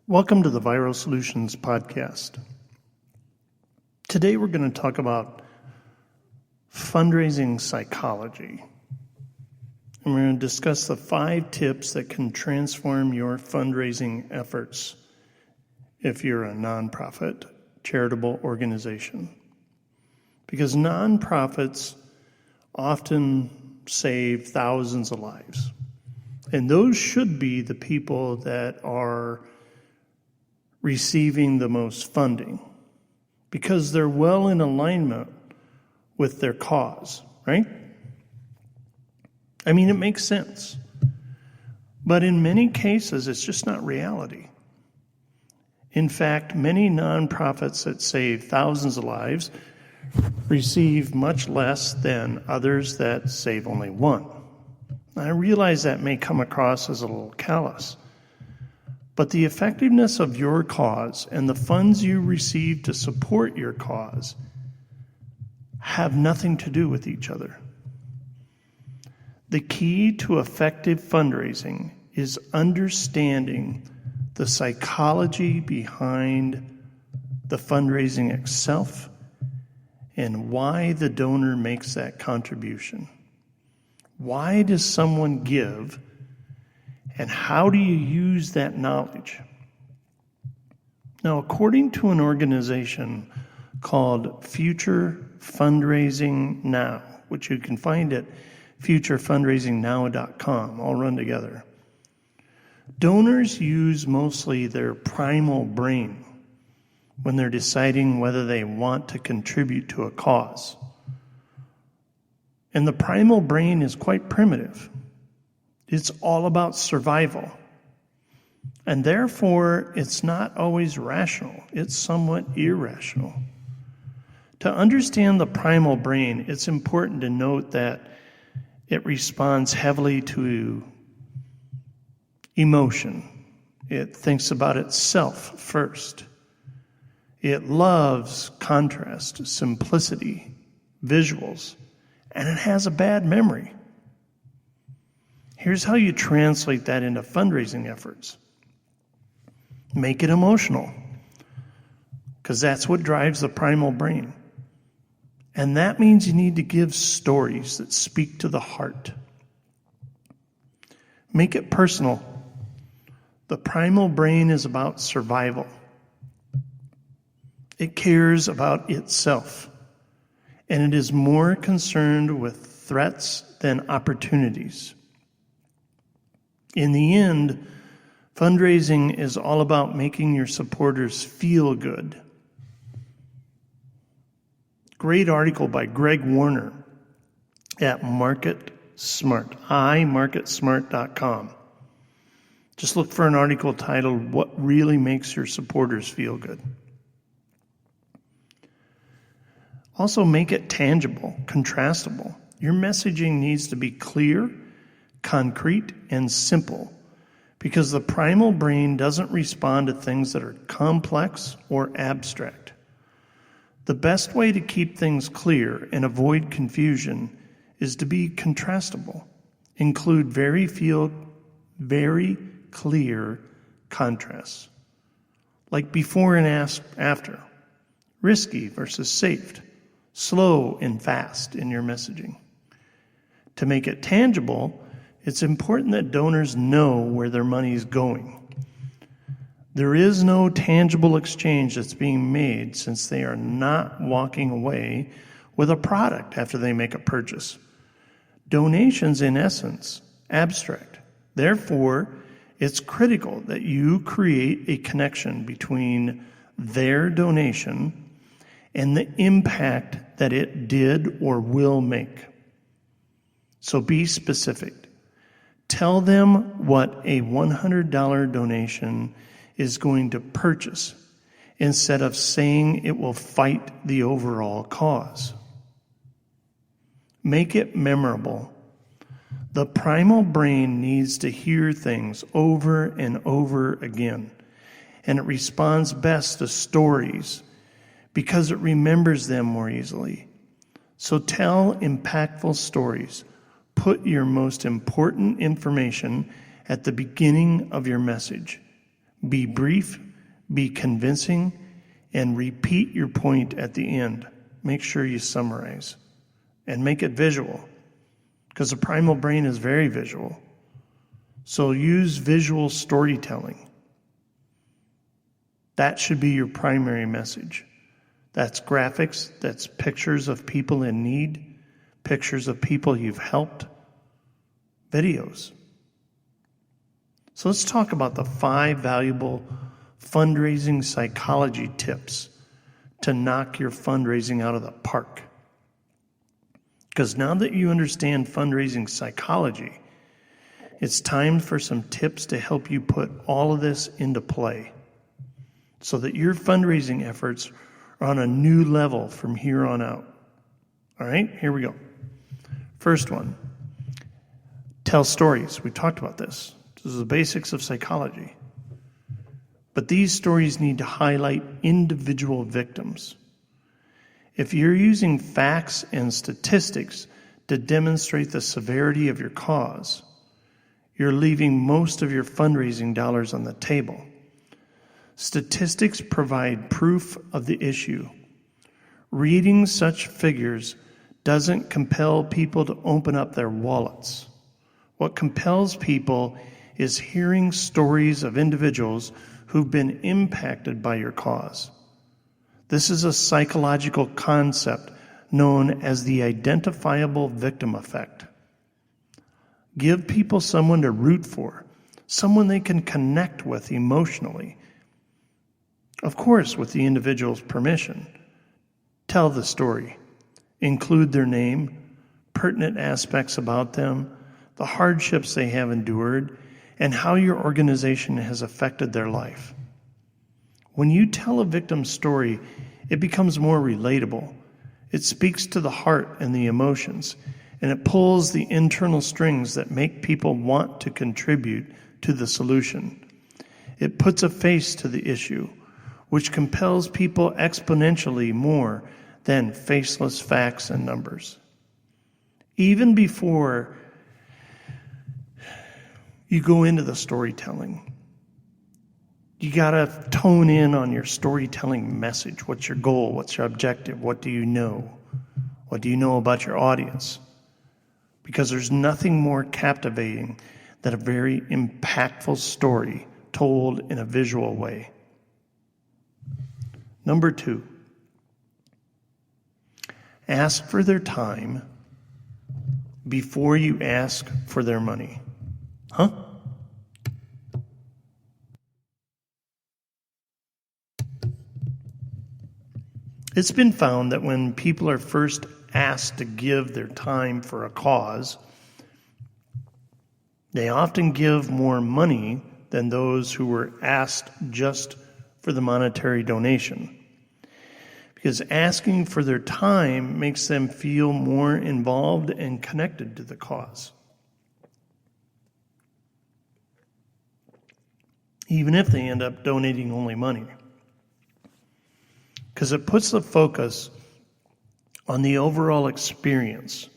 Welcome to the Viral Solutions Podcast. Today we're going to talk about fundraising psychology. And we're going to discuss the 5 tips that can transform your fundraising efforts if you're a nonprofit, charitable organization. Because nonprofits often save thousands of lives. And those should be the people that are receiving the most funding because they're well in alignment with their cause, right? I mean, it makes sense. But in many cases, it's just not reality. In fact, many nonprofits that save thousands of lives receive much less than others that save only one. I realize that may come across as a little callous. But the effectiveness of your cause and the funds you receive to support your cause have nothing to do with each other. The key to effective fundraising is understanding the psychology behind the fundraising itself and why the donor makes that contribution. Why does someone give? And how do you use that knowledge? Now, according to an organization called Future Fundraising Now, which you can find at futurefundraisingnow.com, all run together, donors use mostly their primal brain when they're deciding whether they want to contribute to a cause. And the primal brain is quite primitive. It's all about survival. And therefore, it's not always rational. It's somewhat irrational. To understand the primal brain, it's important to note that it responds heavily to emotion. It thinks about itself first. It loves contrast, simplicity, visuals, and it has a bad memory. Here's how you translate that into fundraising efforts. Make it emotional, because that's what drives the primal brain. And that means you need to give stories that speak to the heart. Make it personal. The primal brain is about survival. It cares about itself, and it is more concerned with threats than opportunities. In the end, fundraising is all about making your supporters feel good. Great article by Greg Warner at imarketsmart.com. Just look for an article titled, "What Really Makes Your Supporters Feel Good?" Also, make it tangible, contrastable. Your messaging needs to be clear, concrete, and simple, because the primal brain doesn't respond to things that are complex or abstract. The best way to keep things clear and avoid confusion is to be contrastable. Include very clear contrasts, like before and after, risky versus safe, slow and fast in your messaging. To make it tangible, it's important that donors know where their money is going. There is no tangible exchange that's being made since they are not walking away with a product after they make a purchase. Donations, in essence, abstract. Therefore, it's critical that you create a connection between their donation and the impact that it did or will make. So be specific. Tell them what a $100 donation is going to purchase instead of saying it will fight the overall cause. Make it memorable. The primal brain needs to hear things over and over again, and it responds best to stories because it remembers them more easily. So tell impactful stories. Put your most important information at the beginning of your message. Be brief, be convincing, and repeat your point at the end. Make sure you summarize and make it visual, because the primal brain is very visual. So use visual storytelling. That should be your primary message. That's graphics, that's pictures of people in need, pictures of people you've helped, videos. So let's talk about the 5 valuable fundraising psychology tips to knock your fundraising out of the park. Because now that you understand fundraising psychology, it's time for some tips to help you put all of this into play so that your fundraising efforts are on a new level from here on out. All right, here we go. First one, tell stories. We talked about this. This is the basics of psychology. But these stories need to highlight individual victims. If you're using facts and statistics to demonstrate the severity of your cause, you're leaving most of your fundraising dollars on the table. Statistics provide proof of the issue. Reading such figures doesn't compel people to open up their wallets. What compels people is hearing stories of individuals who've been impacted by your cause. This is a psychological concept known as the identifiable victim effect. Give people someone to root for, someone they can connect with emotionally. Of course, with the individual's permission. Tell the story. Include their name, pertinent aspects about them, the hardships they have endured, and how your organization has affected their life. When you tell a victim's story, it becomes more relatable. It speaks to the heart and the emotions, and it pulls the internal strings that make people want to contribute to the solution. It puts a face to the issue, which compels people exponentially more than faceless facts and numbers. Even before you go into the storytelling, you got to tone in on your storytelling message. What's your goal? What's your objective? What do you know? What do you know about your audience? Because there's nothing more captivating than a very impactful story told in a visual way. Number 2, ask for their time before you ask for their money. Huh? It's been found that when people are first asked to give their time for a cause, they often give more money than those who were asked just for the monetary donation. Because asking for their time makes them feel more involved and connected to the cause. Even if they end up donating only money. Because it puts the focus on the overall experience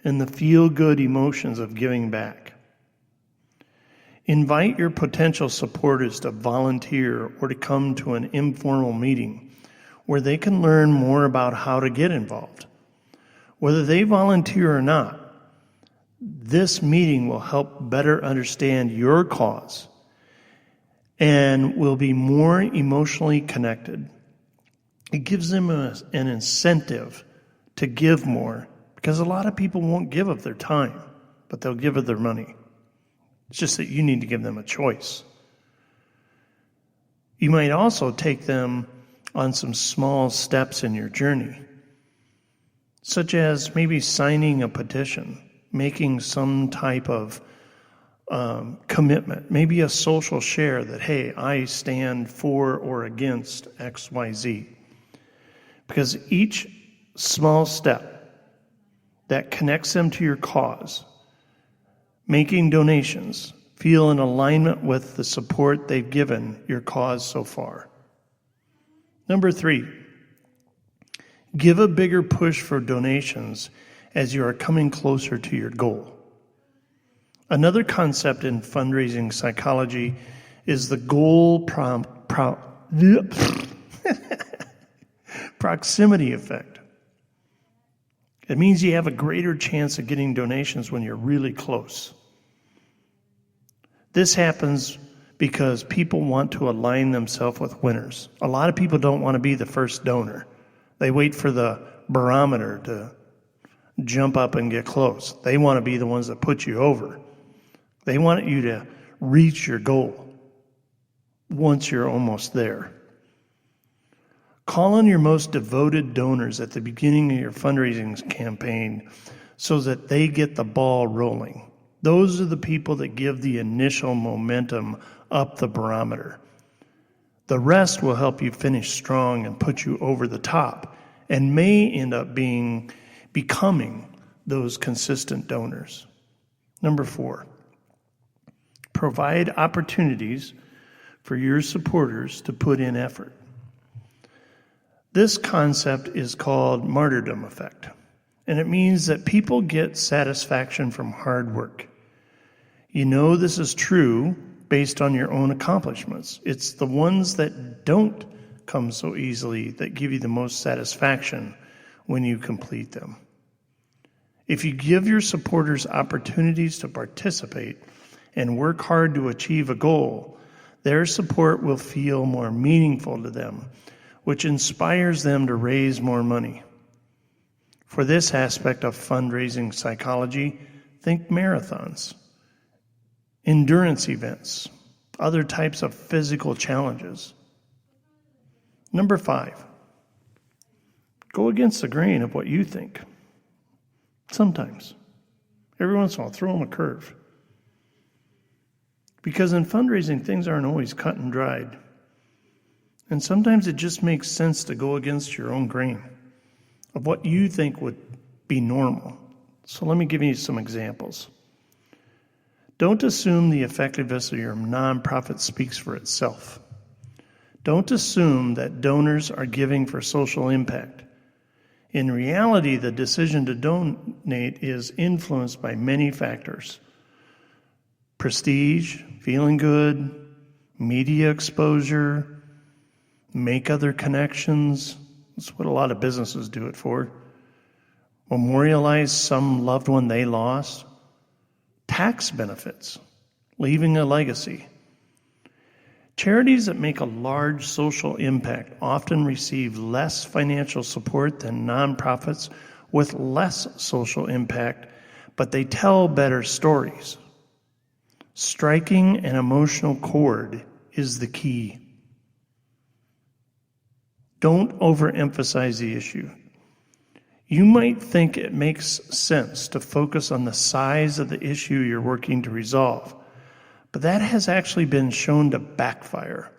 and the feel-good emotions of giving back. Invite your potential supporters to volunteer or to come to an informal meeting where they can learn more about how to get involved. Whether they volunteer or not, this meeting will help better understand your cause and will be more emotionally connected. It gives them an incentive to give more, because a lot of people won't give of their time, but they'll give of their money. It's just that you need to give them a choice. You might also take them on some small steps in your journey, such as maybe signing a petition, making some type of commitment, maybe a social share that, hey, I stand for or against XYZ. Because each small step that connects them to your cause, making donations, feel in alignment with the support they've given your cause so far. Number 3, give a bigger push for donations as you are coming closer to your goal. Another concept in fundraising psychology is the goal proximity effect. It means you have a greater chance of getting donations when you're really close. This happens because people want to align themselves with winners. A lot of people don't want to be the first donor. They wait for the barometer to jump up and get close. They want to be the ones that put you over. They want you to reach your goal once you're almost there. Call on your most devoted donors at the beginning of your fundraising campaign so that they get the ball rolling. Those are the people that give the initial momentum up the barometer. The rest will help you finish strong and put you over the top and may end up becoming those consistent donors. Number 4, provide opportunities for your supporters to put in effort. This concept is called martyrdom effect, and it means that people get satisfaction from hard work. You know this is true based on your own accomplishments. It's the ones that don't come so easily that give you the most satisfaction when you complete them. If you give your supporters opportunities to participate and work hard to achieve a goal, their support will feel more meaningful to them, which inspires them to raise more money. For this aspect of fundraising psychology, think marathons, endurance events, other types of physical challenges. Number 5, go against the grain of what you think. Sometimes. Every once in a while, throw them a curve. Because in fundraising, things aren't always cut and dried. And sometimes it just makes sense to go against your own grain of what you think would be normal. So let me give you some examples. Don't assume the effectiveness of your nonprofit speaks for itself. Don't assume that donors are giving for social impact. In reality, the decision to donate is influenced by many factors. Prestige, feeling good, media exposure, make other connections. That's what a lot of businesses do it for. Memorialize some loved one they lost. Tax benefits, leaving a legacy. Charities that make a large social impact often receive less financial support than nonprofits with less social impact, but they tell better stories. Striking an emotional chord is the key. Don't overemphasize the issue. You might think it makes sense to focus on the size of the issue you're working to resolve, but that has actually been shown to backfire.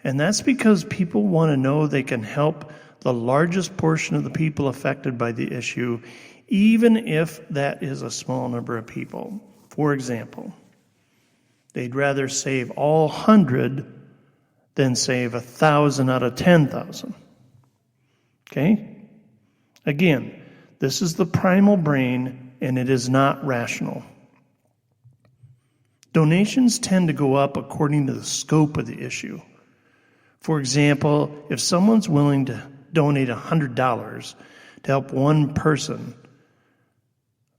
And that's because people want to know they can help the largest portion of the people affected by the issue, even if that is a small number of people. For example, they'd rather save all 100 than save 1,000 out of 10,000. Okay? Again, this is the primal brain, and it is not rational. Donations tend to go up according to the scope of the issue. For example, if someone's willing to donate $100 to help one person,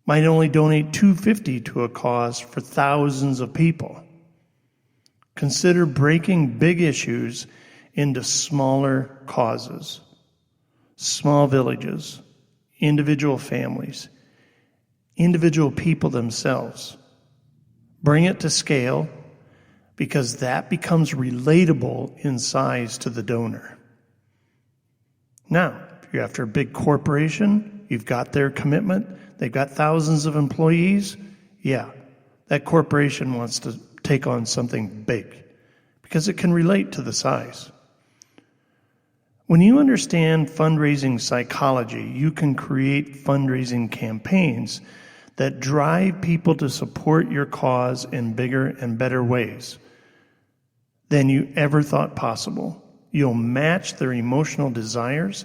might only donate $250 to a cause for thousands of people. Consider breaking big issues into smaller causes. Small villages, individual families, individual people themselves. Bring it to scale because that becomes relatable in size to the donor. Now, if you're after a big corporation, you've got their commitment, they've got thousands of employees, yeah, that corporation wants to take on something big because it can relate to the size. When you understand fundraising psychology, you can create fundraising campaigns that drive people to support your cause in bigger and better ways than you ever thought possible. You'll match their emotional desires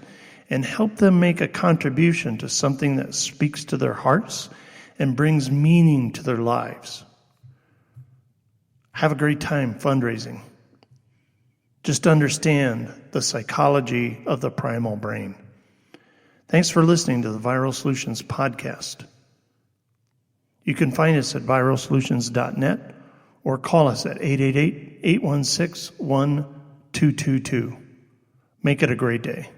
and help them make a contribution to something that speaks to their hearts and brings meaning to their lives. Have a great time fundraising. Just understand the psychology of the primal brain. Thanks for listening to the Viral Solutions podcast. You can find us at viralsolutions.net or call us at 888-816-1222. Make it a great day.